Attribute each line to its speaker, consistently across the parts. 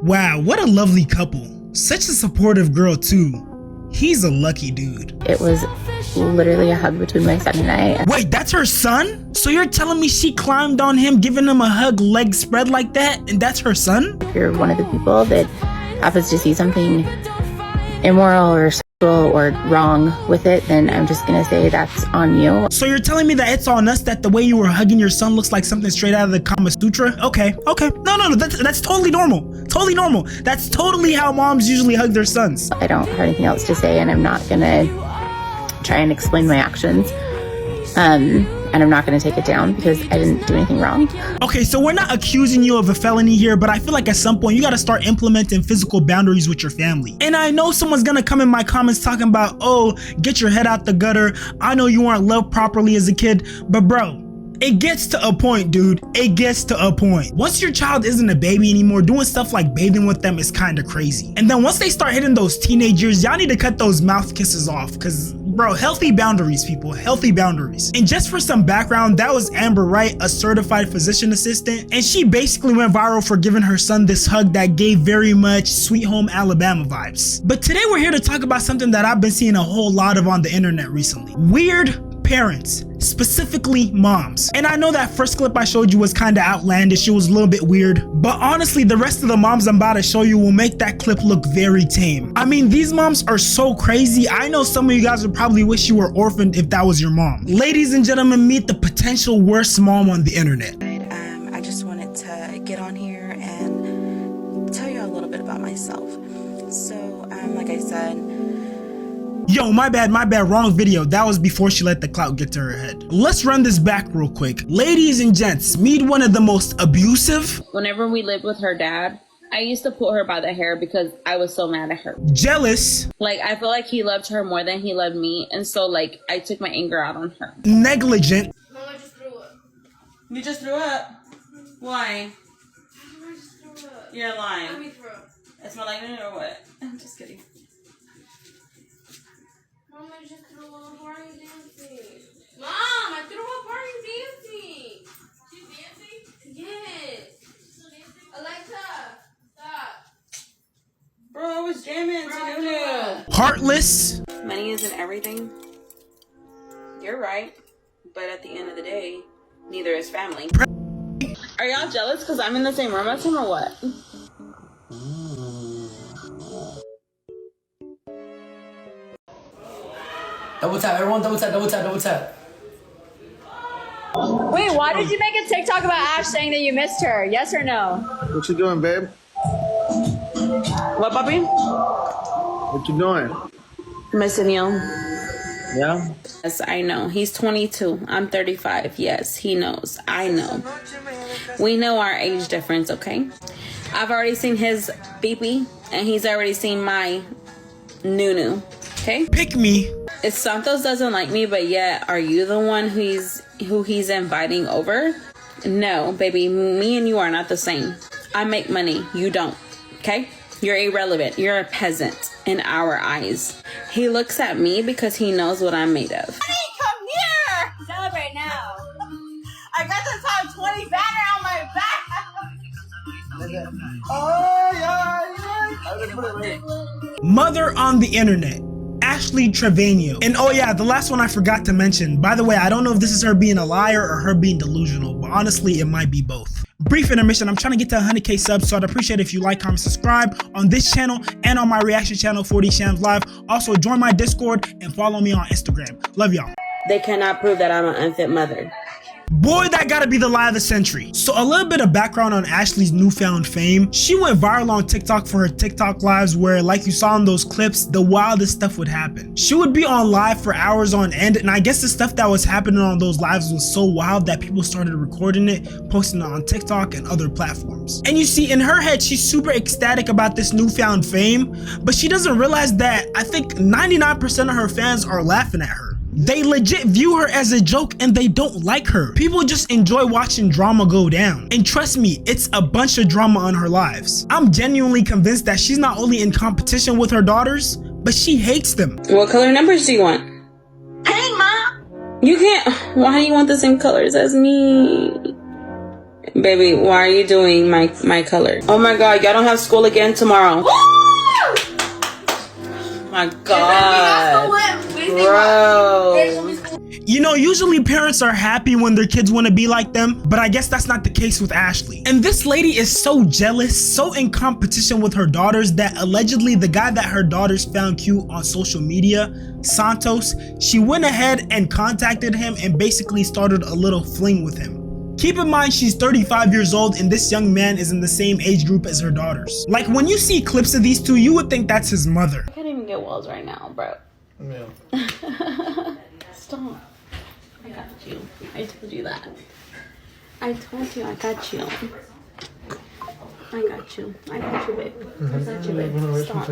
Speaker 1: Wow, what a lovely couple. Such a supportive girl too. He's a lucky dude.
Speaker 2: It was literally a hug between my son and I.
Speaker 1: Wait, that's her son? So you're telling me she climbed on him, giving him a hug, legs spread like that, and that's her son?
Speaker 2: If you're one of the people that happens to see something immoral or sexual or wrong with it, then I'm just gonna say that's on you.
Speaker 1: So you're telling me that it's on us that the way you were hugging your son looks like something straight out of the Kama Sutra? Okay. No, that's totally normal. Totally normal. That's totally how moms usually hug their sons.
Speaker 2: I don't have anything else to say, and I'm not gonna try and explain my actions. And I'm not going to take it down because I didn't do anything wrong.
Speaker 1: Okay, so we're not accusing you of a felony here, but I feel like at some point you got to start implementing physical boundaries with your family. And I know someone's going to come in my comments talking about, oh, get your head out the gutter. I know you weren't loved properly as a kid, but bro, it gets to a point, dude. It gets to a point. Once your child isn't a baby anymore, doing stuff like bathing with them is kind of crazy. And then once they start hitting those teenage years, y'all need to cut those mouth kisses off because bro, healthy boundaries, people, healthy boundaries. And just for some background, that was Amber Wright, a certified physician assistant, and she basically went viral for giving her son this hug that gave very much Sweet Home Alabama vibes. But today we're here to talk about something that I've been seeing a whole lot of on the internet recently. Weird parents, specifically moms. And I know that first clip I showed you was kind of outlandish, it was a little bit weird, but honestly the rest of the moms I'm about to show you will make that clip look very tame. I mean, these moms are so crazy. I know some of you guys would probably wish you were orphaned if that was your mom. Ladies and gentlemen, meet the potential worst mom on the internet.
Speaker 3: I just wanted to get on here and tell you a little bit about myself. So like I said,
Speaker 1: yo, my bad, wrong video. That was before she let the clout get to her head. Let's run this back real quick. Ladies and gents, meet one of the most abusive.
Speaker 4: Whenever we lived with her dad, I used to pull her by the hair because I was so mad at her.
Speaker 1: Jealous.
Speaker 4: Like, I feel like he loved her more than he loved me. And so, like, I took my anger out on her.
Speaker 1: Negligent.
Speaker 5: Mom, I just threw up.
Speaker 4: You just threw up? Why?
Speaker 5: I just threw up.
Speaker 4: You're lying.
Speaker 5: Let me throw.
Speaker 4: It smelled like it or what? I'm just kidding.
Speaker 5: Mom, I just threw up. Why are you dancing? Mom, I threw up. Why are you dancing? She's dancing? Yes. Still dancing? Alexa, stop.
Speaker 4: Bro, I was jamming to Nunu.
Speaker 1: Heartless.
Speaker 4: Money isn't everything. You're right. But at the end of the day, neither is family. Are y'all jealous because I'm in the same room as him or what?
Speaker 6: Double tap, everyone, double tap, double tap, double tap.
Speaker 7: Wait, why did you make a TikTok about Ash saying that you missed her? Yes or no?
Speaker 8: What you doing, babe?
Speaker 4: What, puppy?
Speaker 8: What you doing?
Speaker 4: Missing you.
Speaker 8: Yeah?
Speaker 4: Yes, I know. He's 22. I'm 35. Yes, he knows. I know. We know our age difference, okay? I've already seen his beepy, and he's already seen my Nunu, okay?
Speaker 1: Pick me.
Speaker 4: If Santos doesn't like me, but yet, are you the one who he's inviting over? No, baby, me and you are not the same. I make money. You don't, okay? You're irrelevant. You're a peasant in our eyes. He looks at me because he knows what I'm made of.
Speaker 7: Honey, come here! Celebrate now. I got the top 20 banner on my back.
Speaker 8: Oh, yeah.
Speaker 1: Mother on the internet. Ashley Treviño. And oh yeah, the last one I forgot to mention. By the way, I don't know if this is her being a liar or her being delusional, but honestly, it might be both. Brief intermission. I'm trying to get to 100K subs, so I'd appreciate if you like, comment, subscribe on this channel and on my reaction channel, 4D Shams Live. Also, join my Discord and follow me on Instagram. Love y'all.
Speaker 4: They cannot prove that I'm an unfit mother.
Speaker 1: Boy, that gotta be the lie of the century. So a little bit of background on Ashley's newfound fame. She went viral on TikTok for her TikTok lives where, like you saw in those clips, the wildest stuff would happen. She would be on live for hours on end, and I guess the stuff that was happening on those lives was so wild that people started recording it, posting it on TikTok and other platforms. And you see, in her head, she's super ecstatic about this newfound fame, but she doesn't realize that I think 99% of her fans are laughing at her. They legit view her as a joke and they don't like her. People just enjoy watching drama go down. And trust me, it's a bunch of drama on her lives. I'm genuinely convinced that she's not only in competition with her daughters, but she hates them.
Speaker 4: What color numbers do you want?
Speaker 7: Hey, Mom!
Speaker 4: You can't. Why do you want the same colors as me? Baby, why are you doing my color? Oh my god, y'all don't have school again tomorrow. My god. Bro.
Speaker 1: You know, usually parents are happy when their kids want to be like them, but I guess that's not the case with Ashley. And this lady is so jealous, so in competition with her daughters, that allegedly the guy that her daughters found cute on social media, Santos, she went ahead and contacted him and basically started a little fling with him. Keep in mind, she's 35 years old and this young man is in the same age group as her daughters. Like, when you see clips of these two, you would think that's his mother.
Speaker 4: I can't even get walls right now, bro.
Speaker 6: Yeah.
Speaker 4: Stop. I got you. I told you that. I told you I got you. I got you. I got you, babe. I got you, babe. Stop.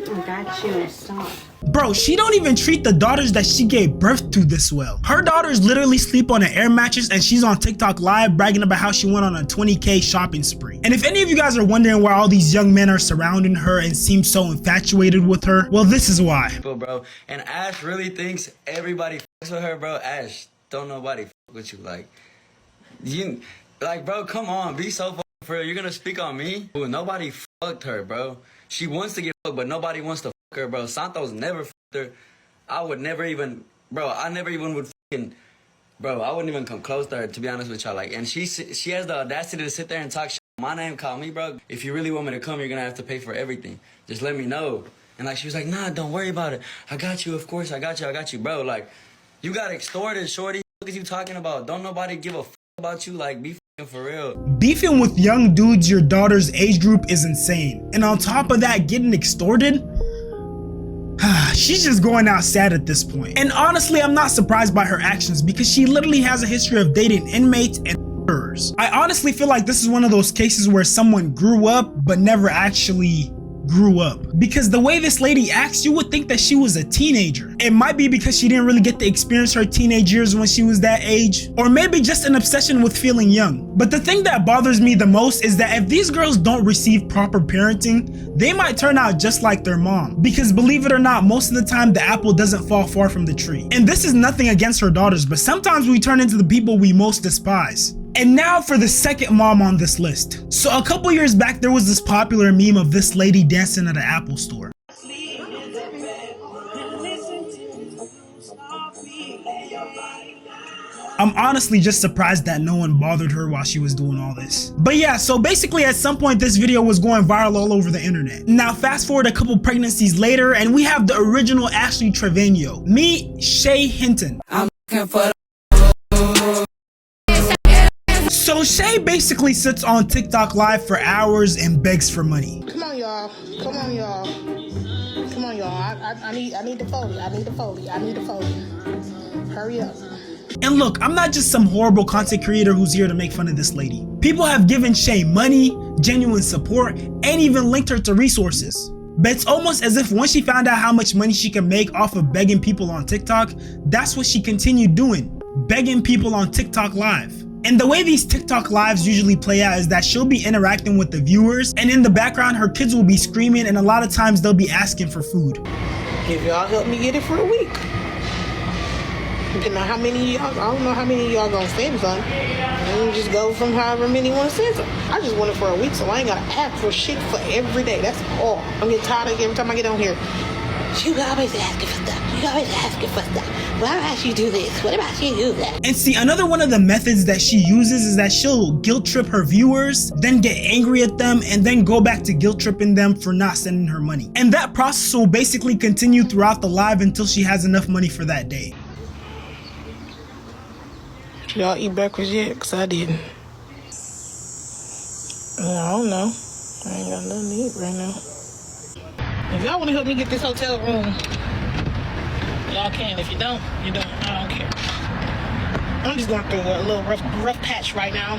Speaker 4: I got you. Stop.
Speaker 1: Bro, she don't even treat the daughters that she gave birth to this well. Her daughters literally sleep on an air mattress and she's on TikTok live bragging about how she went on a 20K shopping spree. And if any of you guys are wondering why all these young men are surrounding her and seem so infatuated with her, well, this is why.
Speaker 9: Bro, and Ash really thinks everybody fucks with her, bro. Ash, don't nobody fuck with you. Like, bro, come on, be so fucking for real. You're gonna speak on me? Ooh, nobody fucked her, bro. She wants to get fucked, but nobody wants to fuck her, bro. Santos never fucked her. I would never even, bro, I never even would fucking, bro, I wouldn't even come close to her, to be honest with y'all. Like, and she has the audacity to sit there and talk shit. My name, call me, bro. If you really want me to come, you're gonna have to pay for everything. Just let me know. And like, she was like, nah, don't worry about it. I got you, of course, I got you, bro. Like, you got extorted, shorty. What are you talking about? Don't nobody give a fuck about you. Like, be fucking for real.
Speaker 1: Beefing with young dudes your daughter's age group is insane. And on top of that, getting extorted? She's just going out sad at this point. And honestly, I'm not surprised by her actions because she literally has a history of dating inmates and murderers. I honestly feel like this is one of those cases where someone grew up but never actually grew up, because the way this lady acts, you would think that she was a teenager. It might be because she didn't really get to experience her teenage years when she was that age, or maybe just an obsession with feeling young. But the thing that bothers me the most is that if these girls don't receive proper parenting, they might turn out just like their mom, because believe it or not, most of the time the apple doesn't fall far from the tree. And this is nothing against her daughters, but sometimes we turn into the people we most despise. And now for the second mom on this list. So a couple years back, there was this popular meme of this lady dancing at an Apple store. I'm honestly just surprised that no one bothered her while she was doing all this. But yeah, so basically at some point this video was going viral all over the internet. Now fast forward a couple pregnancies later and we have the original Ashley Treviño. Meet Shay Hinton. I'm looking for So Shay basically sits on TikTok live for hours and begs for money.
Speaker 10: Come on, y'all. Come on, y'all. Come on, y'all. I need the Foley. I need the Foley. I need the Foley. Hurry up.
Speaker 1: And look, I'm not just some horrible content creator who's here to make fun of this lady. People have given Shay money, genuine support, and even linked her to resources. But it's almost as if once she found out how much money she can make off of begging people on TikTok, that's what she continued doing, begging people on TikTok live. And the way these TikTok lives usually play out is that she'll be interacting with the viewers, and in the background her kids will be screaming, and a lot of times they'll be asking for food.
Speaker 10: If y'all help me get it for a week. You know how many y'all, I don't know how many y'all gonna send son. And just go from however many want to send some. I just want it for a week, so I ain't gotta ask for shit for every day. That's all. I'm getting tired of it every time I get on here. You always asking for stuff. You always asking for stuff. Why don't you do this? What about you do that?
Speaker 1: And see, another one of the methods that she uses is that she'll guilt trip her viewers, then get angry at them, and then go back to guilt tripping them for not sending her money. And that process will basically continue throughout the live until she has enough money for that day.
Speaker 10: Y'all eat breakfast yet? Cause I didn't. I don't know. I ain't got nothing to eat right now. If y'all want to help me get this hotel room, y'all can. If you don't, you don't. I don't care. I'm just going through a little rough patch right now.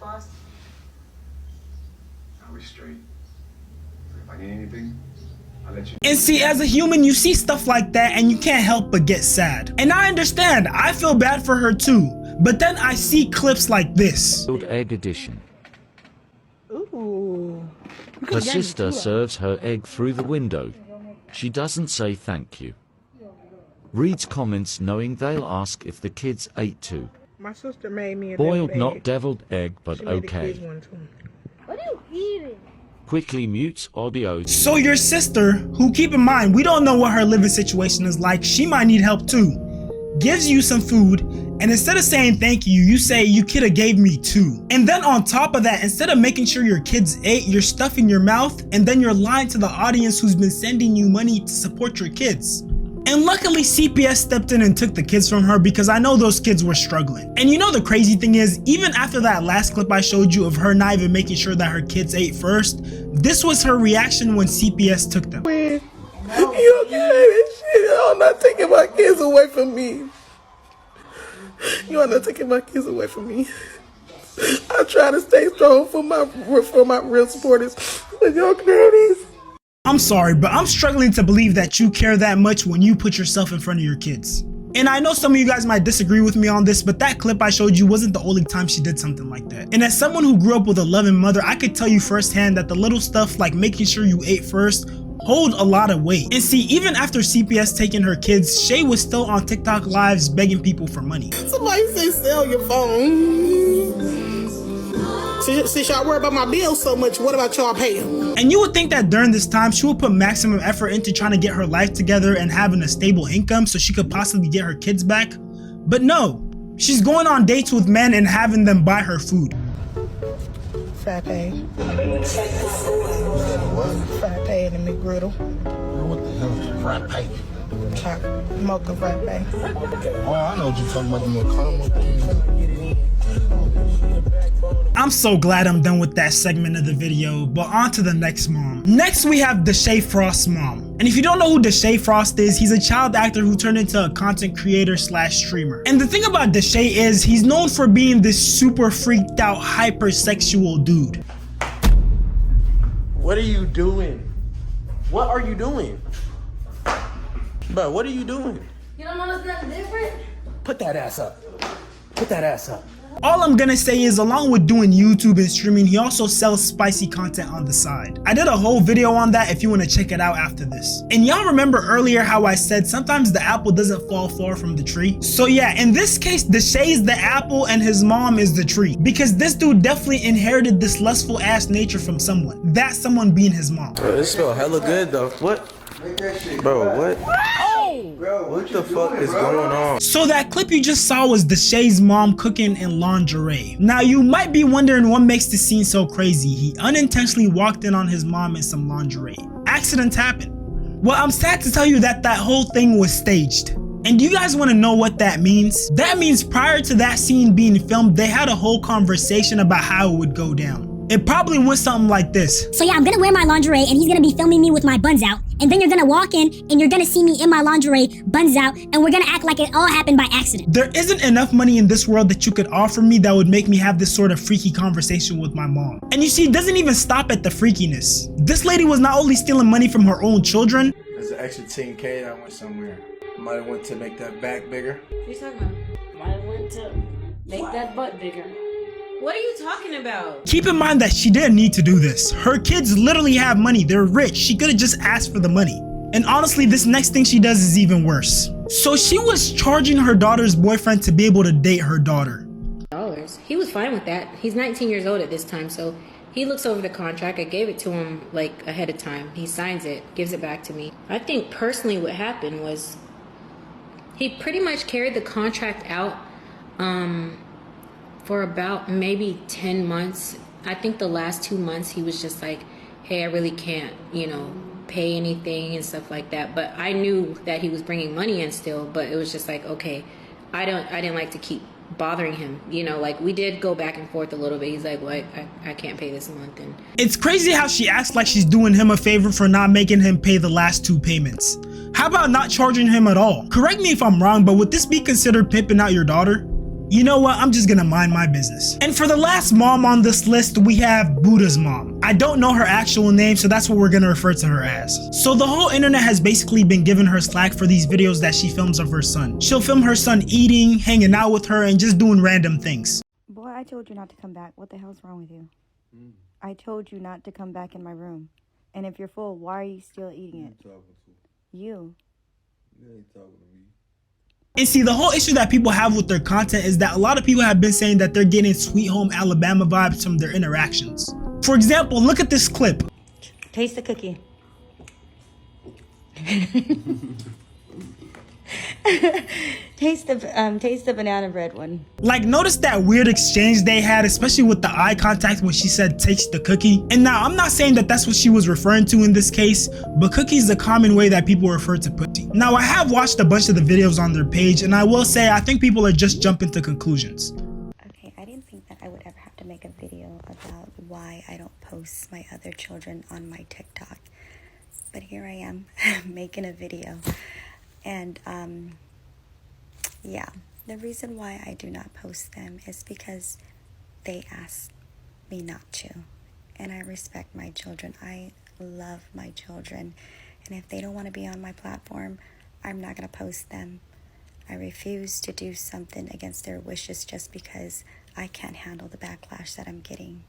Speaker 11: Are we straight? If I need anything, I'll let you know.
Speaker 1: And see, as a human, you see stuff like that and you can't help but get sad. And I understand, I feel bad for her too. But then I see clips like this.
Speaker 12: Egg edition.
Speaker 10: Ooh.
Speaker 12: Her sister serves her egg through the window. She doesn't say thank you. Reads comments knowing they'll ask if the kids ate too.
Speaker 10: My sister made me a
Speaker 12: Boiled,
Speaker 10: egg.
Speaker 12: not deviled egg, but
Speaker 10: She made the
Speaker 12: okay.
Speaker 10: kids one too.
Speaker 5: What are you eating?
Speaker 12: Quickly mutes audio.
Speaker 1: So your sister, who keep in mind, we don't know what her living situation is like, she might need help too, gives you some food, and instead of saying thank you, you say you coulda gave me 2. And then on top of that, instead of making sure your kids ate, you're stuffing your mouth, and then you're lying to the audience who's been sending you money to support your kids. And luckily CPS stepped in and took the kids from her because I know those kids were struggling. And you know the crazy thing is, even after that last clip I showed you of her not even making sure that her kids ate first, this was her reaction when CPS took them.
Speaker 10: You are not taking my kids away from me. You are not taking my kids away from me. I try to stay strong for my real supporters, but y'all cronies.
Speaker 1: I'm sorry, but I'm struggling to believe that you care that much when you put yourself in front of your kids. And I know some of you guys might disagree with me on this, but that clip I showed you wasn't the only time she did something like that. And as someone who grew up with a loving mother, I could tell you firsthand that the little stuff like making sure you ate first hold a lot of weight. And see, even after CPS taking her kids, Shay was still on TikTok lives begging people for money.
Speaker 10: Somebody say sell your phone. Since y'all worry about my bills so much, what about y'all paying?
Speaker 1: And you would think that during this time, she would put maximum effort into trying to get her life together and having a stable income so she could possibly get her kids back. But no, she's going on dates with men and having them buy her food.
Speaker 10: Frappe. Frappe and the McGriddle.
Speaker 13: What the hell is frappe?
Speaker 10: Mocha frappe.
Speaker 13: Oh, I know what you're talking about, the more caramel thing.
Speaker 1: I'm so glad I'm done with that segment of the video, but on to the next mom. Next we have Deshae Frost's mom. And if you don't know who Deshae Frost is, he's a child actor who turned into a content creator / streamer. And the thing about Deshae is he's known for being this super freaked out hypersexual dude.
Speaker 14: What are you doing? What are you doing? Bro, what are you doing?
Speaker 5: You don't notice nothing different?
Speaker 14: Put that ass up. Put that ass up.
Speaker 1: All I'm gonna say is, along with doing YouTube and streaming, he also sells spicy content on the side. I did a whole video on that if you want to check it out after this. And y'all remember earlier how I said sometimes the apple doesn't fall far from the tree? So yeah, in this case, Deshae's the apple and his mom is the tree. Because this dude definitely inherited this lustful ass nature from someone. That someone being his mom.
Speaker 14: Bro, this smell hella good though. What? Bro, what? Bro, what the fuck is going on?
Speaker 1: So that clip you just saw was Deshae's mom cooking in lingerie. Now you might be wondering what makes this scene so crazy. He unintentionally walked in on his mom in some lingerie. Accidents happen. Well, I'm sad to tell you that that whole thing was staged. And do you guys want to know what that means? That means prior to that scene being filmed, they had a whole conversation about how it would go down. It probably went something like this.
Speaker 15: So yeah, I'm gonna wear my lingerie and he's gonna be filming me with my buns out. And then you're gonna walk in and you're gonna see me in my lingerie, buns out, and we're gonna act like it all happened by accident.
Speaker 1: There isn't enough money in this world that you could offer me that would make me have this sort of freaky conversation with my mom. And you see, it doesn't even stop at the freakiness. This lady was not only stealing money from her own children.
Speaker 14: There's an extra 10K that went somewhere. Might have went to make that back bigger.
Speaker 16: What are you talking about? Might have went to make that butt bigger. What are you talking about?
Speaker 1: Keep in mind that she didn't need to do this. Her kids literally have money. They're rich. She could have just asked for the money. And honestly, this next thing she does is even worse. So she was charging her daughter's boyfriend to be able to date her daughter.
Speaker 16: He was fine with that. He's 19 years old at this time, so he looks over the contract. I gave it to him like ahead of time. He signs it, gives it back to me. I think personally what happened was he pretty much carried the contract out for about maybe 10 months. I think the last 2 months he was just like, hey, I really can't, pay anything and stuff like that. But I knew that he was bringing money in still, but it was just like, okay, I didn't like to keep bothering him, like we did go back and forth a little bit. He's like, well, I can't pay this month. And
Speaker 1: it's crazy how she acts like she's doing him a favor for not making him pay the last 2 payments. How about not charging him at all? Correct me if I'm wrong, but would this be considered pimping out your daughter? You know what, I'm just gonna mind my business. And for the last mom on this list, we have Buddha's mom. I don't know her actual name, so that's what we're gonna refer to her as. So the whole internet has basically been giving her slack for these videos that she films of her son. She'll film her son eating, hanging out with her, and just doing random things.
Speaker 17: Boy, I told you not to come back. What the hell's wrong with you? I told you not to come back in my room. And if you're full, why are you still eating it? You.
Speaker 14: You ain't talking to me.
Speaker 1: And see, the whole issue that people have with their content is that a lot of people have been saying that they're getting Sweet Home Alabama vibes from their interactions. For example, look at this clip.
Speaker 17: Taste the cookie. Taste the banana bread one.
Speaker 1: Like, notice that weird exchange they had, especially with the eye contact when she said taste the cookie. And now, I'm not saying that that's what she was referring to in this case, but cookie is a common way that people refer to pussy. Now, I have watched a bunch of the videos on their page, and I will say I think people are just jumping to conclusions.
Speaker 18: Okay, I didn't think that I would ever have to make a video about why I don't post my other children on my TikTok. But here I am making a video. And yeah, the reason why I do not post them is because they ask me not to. And I respect my children. I love my children. And if they don't want to be on my platform, I'm not going to post them. I refuse to do something against their wishes just because I can't handle the backlash that I'm getting.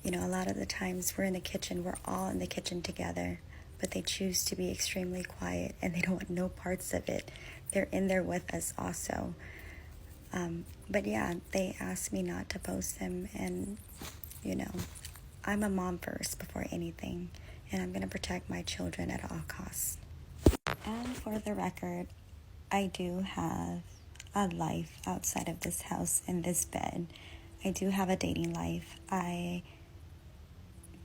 Speaker 18: You know, a lot of the times we're in the kitchen, we're all in the kitchen together, but they choose to be extremely quiet and they don't want no parts of it. They're in there with us also. But yeah, they asked me not to post them, and you know, I'm a mom first before anything, and I'm going to protect my children at all costs. And for the record, I do have a life outside of this house and this bed. I do have a dating life. I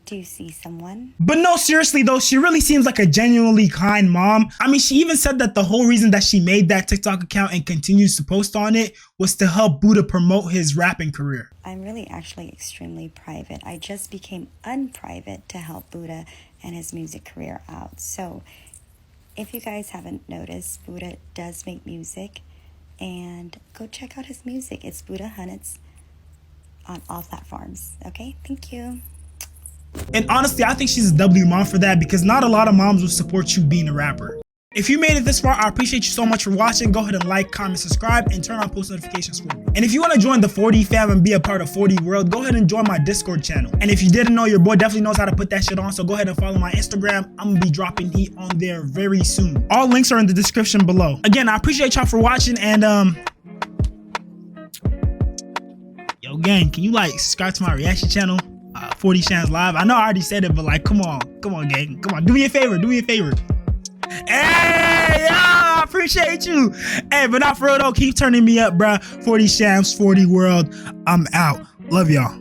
Speaker 18: do see someone.
Speaker 1: But no, seriously though, she really seems like a genuinely kind mom. I mean, she even said that the whole reason that she made that TikTok account and continues to post on it was to help Buddha promote his rapping career.
Speaker 18: I'm really actually extremely private. I just became unprivate to help Buddha and his music career out. So if you guys haven't noticed, Buddha does make music, and go check out his music. It's Buddha Hunnits on all platforms. Okay, thank you.
Speaker 1: And honestly, I think she's a W mom for that, because not a lot of moms will support you being a rapper. If you made it this far, I appreciate you so much for watching. Go ahead and like, comment, subscribe, and turn on post notifications for me. And if you want to join the 4D fam and be a part of 4D World, go ahead and join my Discord channel. And if you didn't know, your boy definitely knows how to put that shit on, so go ahead and follow my Instagram. I'm gonna be dropping heat on there very soon. All links are in the description below. Again, I appreciate y'all for watching, and yo gang, can you like subscribe to my reaction channel? 40 Shams Live. I know I already said it, but like, come on gang, come on, do me a favor. Hey, I appreciate you. Hey, but not for real though, keep turning me up, bruh. 40 Shams, 4D World. I'm out. Love y'all.